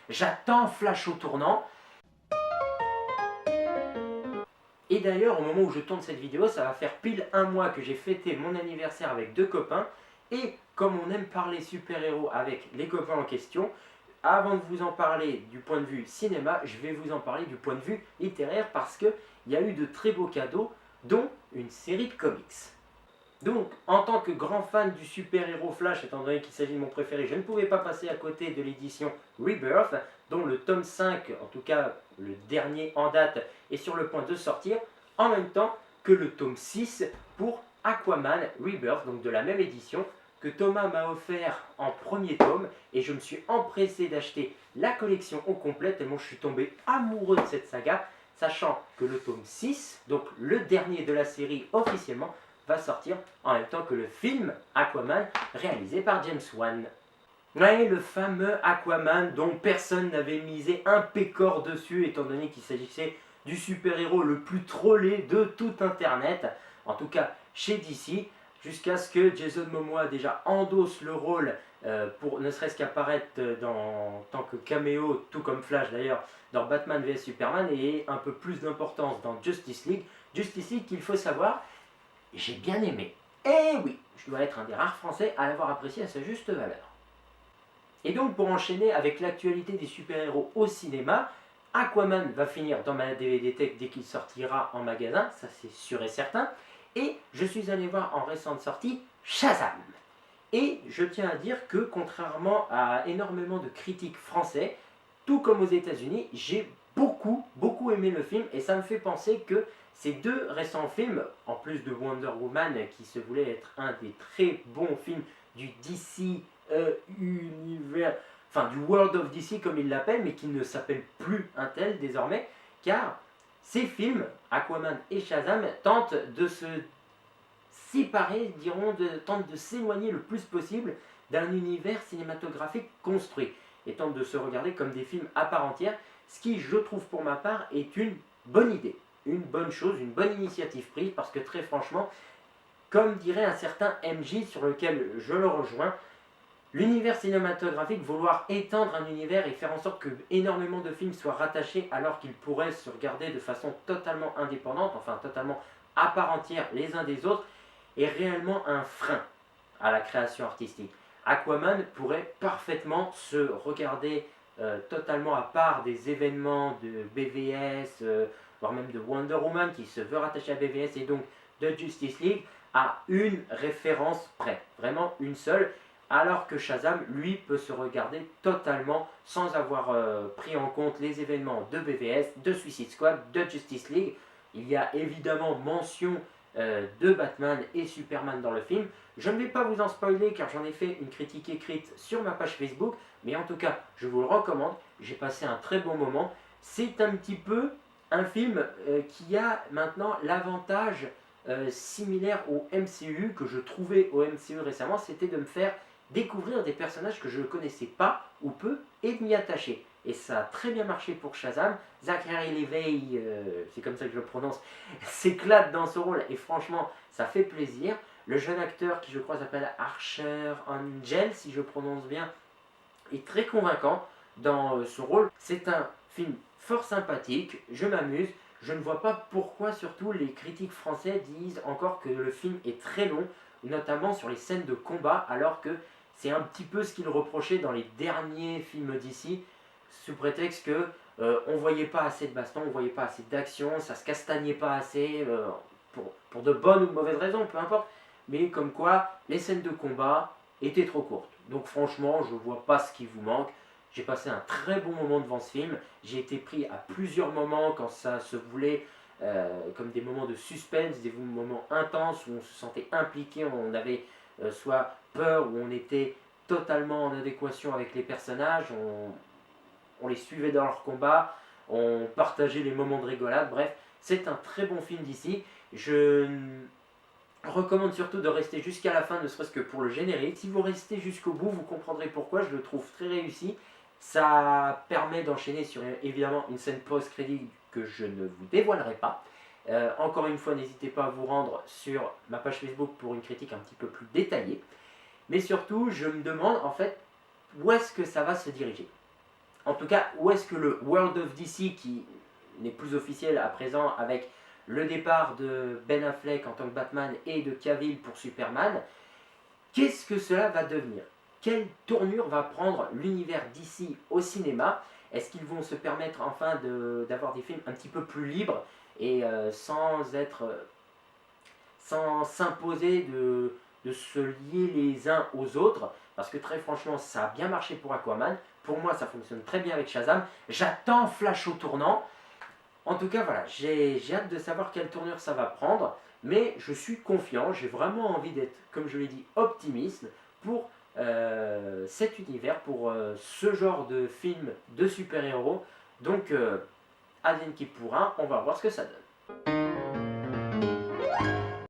J'attends Flash au tournant. Et d'ailleurs, au moment où je tourne cette vidéo, ça va faire pile un mois que j'ai fêté mon anniversaire avec 2 copains. Et comme on aime parler super-héros avec les copains en question, avant de vous en parler du point de vue cinéma, je vais vous en parler du point de vue littéraire parce qu'il y a eu de très beaux cadeaux, dont une série de comics. Donc, en tant que grand fan du super-héros Flash, étant donné qu'il s'agit de mon préféré, je ne pouvais pas passer à côté de l'édition Rebirth, dont le tome 5, en tout cas le dernier en date, est sur le point de sortir, en même temps que le tome 6 pour Aquaman Rebirth, donc de la même édition, que Thomas m'a offert en premier tome, et je me suis empressé d'acheter la collection au complet, tellement je suis tombé amoureux de cette saga, sachant que le tome 6, donc le dernier de la série officiellement, va sortir en même temps que le film Aquaman réalisé par James Wan. Ouais, le fameux Aquaman dont personne n'avait misé un pécor dessus étant donné qu'il s'agissait du super-héros le plus trollé de tout internet, en tout cas chez DC, jusqu'à ce que Jason Momoa déjà endosse le rôle pour ne serait-ce qu'apparaître en tant que caméo, tout comme Flash d'ailleurs, dans Batman vs Superman et un peu plus d'importance dans Justice League. Justice League qu'il faut savoir, j'ai bien aimé. Et oui, je dois être un des rares Français à l'avoir apprécié à sa juste valeur. Et donc pour enchaîner avec l'actualité des super-héros au cinéma, Aquaman va finir dans ma DVD Tech dès qu'il sortira en magasin, ça c'est sûr et certain. Et je suis allé voir en récente sortie Shazam. Et je tiens à dire que contrairement à énormément de critiques français, tout comme aux États-Unis, j'ai beaucoup aimé le film et ça me fait penser que ces deux récents films, en plus de Wonder Woman qui se voulait être un des très bons films du DC univers, enfin du World of DC comme ils l'appellent, mais qui ne s'appelle plus un tel désormais, car ces films, Aquaman et Shazam, tentent de se séparer, tentent de s'éloigner le plus possible d'un univers cinématographique construit et tentent de se regarder comme des films à part entière, ce qui, je trouve pour ma part, est une bonne idée, une bonne chose, une bonne initiative prise, parce que très franchement, comme dirait un certain MJ sur lequel je le rejoins, l'univers cinématographique, vouloir étendre un univers et faire en sorte que énormément de films soient rattachés alors qu'ils pourraient se regarder de façon totalement indépendante, enfin totalement à part entière les uns des autres, est réellement un frein à la création artistique. Aquaman pourrait parfaitement se regarder totalement à part des événements de BVS, voire même de Wonder Woman qui se veut rattacher à BVS et donc de Justice League, à une référence près, vraiment une seule, alors que Shazam, lui, peut se regarder totalement sans avoir pris en compte les événements de BVS, de Suicide Squad, de Justice League. Il y a évidemment mention de Batman et Superman dans le film. Je ne vais pas vous en spoiler car j'en ai fait une critique écrite sur ma page Facebook, mais en tout cas, je vous le recommande. J'ai passé un très bon moment. C'est un petit peu un film qui a maintenant l'avantage similaire au MCU que je trouvais au MCU récemment, c'était de me faire découvrir des personnages que je ne connaissais pas ou peu et de m'y attacher. Et ça a très bien marché pour Shazam. Zachary Levi, c'est comme ça que je le prononce, s'éclate dans ce rôle et franchement, ça fait plaisir. Le jeune acteur qui je crois s'appelle Archer Angel, si je prononce bien, est très convaincant dans son rôle. C'est un film fort sympathique, je m'amuse. Je ne vois pas pourquoi surtout les critiques français disent encore que le film est très long, notamment sur les scènes de combat, alors que c'est un petit peu ce qu'ils reprochaient dans les derniers films d'ici, sous prétexte que on voyait pas assez de baston, on voyait pas assez d'action, ça se castagnait pas assez, pour de bonnes ou de mauvaises raisons, peu importe, mais comme quoi les scènes de combat étaient trop courtes. Donc franchement, je vois pas ce qui vous manque. J'ai passé un très bon moment devant ce film. J'ai été pris à plusieurs moments quand ça se voulait comme des moments de suspense, des moments intenses où on se sentait impliqué, où on avait soit peur, où on était totalement en adéquation avec les personnages, on les suivait dans leur combat, on partageait les moments de rigolade, bref, c'est un très bon film d'ici. Je recommande surtout de rester jusqu'à la fin, ne serait-ce que pour le générique. Si vous restez jusqu'au bout, vous comprendrez pourquoi, je le trouve très réussi. Ça permet d'enchaîner sur évidemment une scène post-crédit que je ne vous dévoilerai pas. Encore une fois, n'hésitez pas à vous rendre sur ma page Facebook pour une critique un petit peu plus détaillée. Mais surtout, je me demande en fait où est-ce que ça va se diriger. En tout cas, où est-ce que le World of DC, qui n'est plus officiel à présent avec le départ de Ben Affleck en tant que Batman et de Cavill pour Superman, qu'est-ce que cela va devenir? Quelle tournure va prendre l'univers DC au cinéma? Est-ce qu'ils vont se permettre enfin d'avoir des films un petit peu plus libres et sans s'imposer de se lier les uns aux autres? Parce que très franchement, ça a bien marché pour Aquaman. Pour moi, ça fonctionne très bien avec Shazam. J'attends Flash au tournant. En tout cas, voilà, j'ai hâte de savoir quelle tournure ça va prendre, mais je suis confiant, j'ai vraiment envie d'être, comme je l'ai dit, optimiste pour cet univers, pour ce genre de film de super-héros. Donc, advienne qui pourra, on va voir ce que ça donne.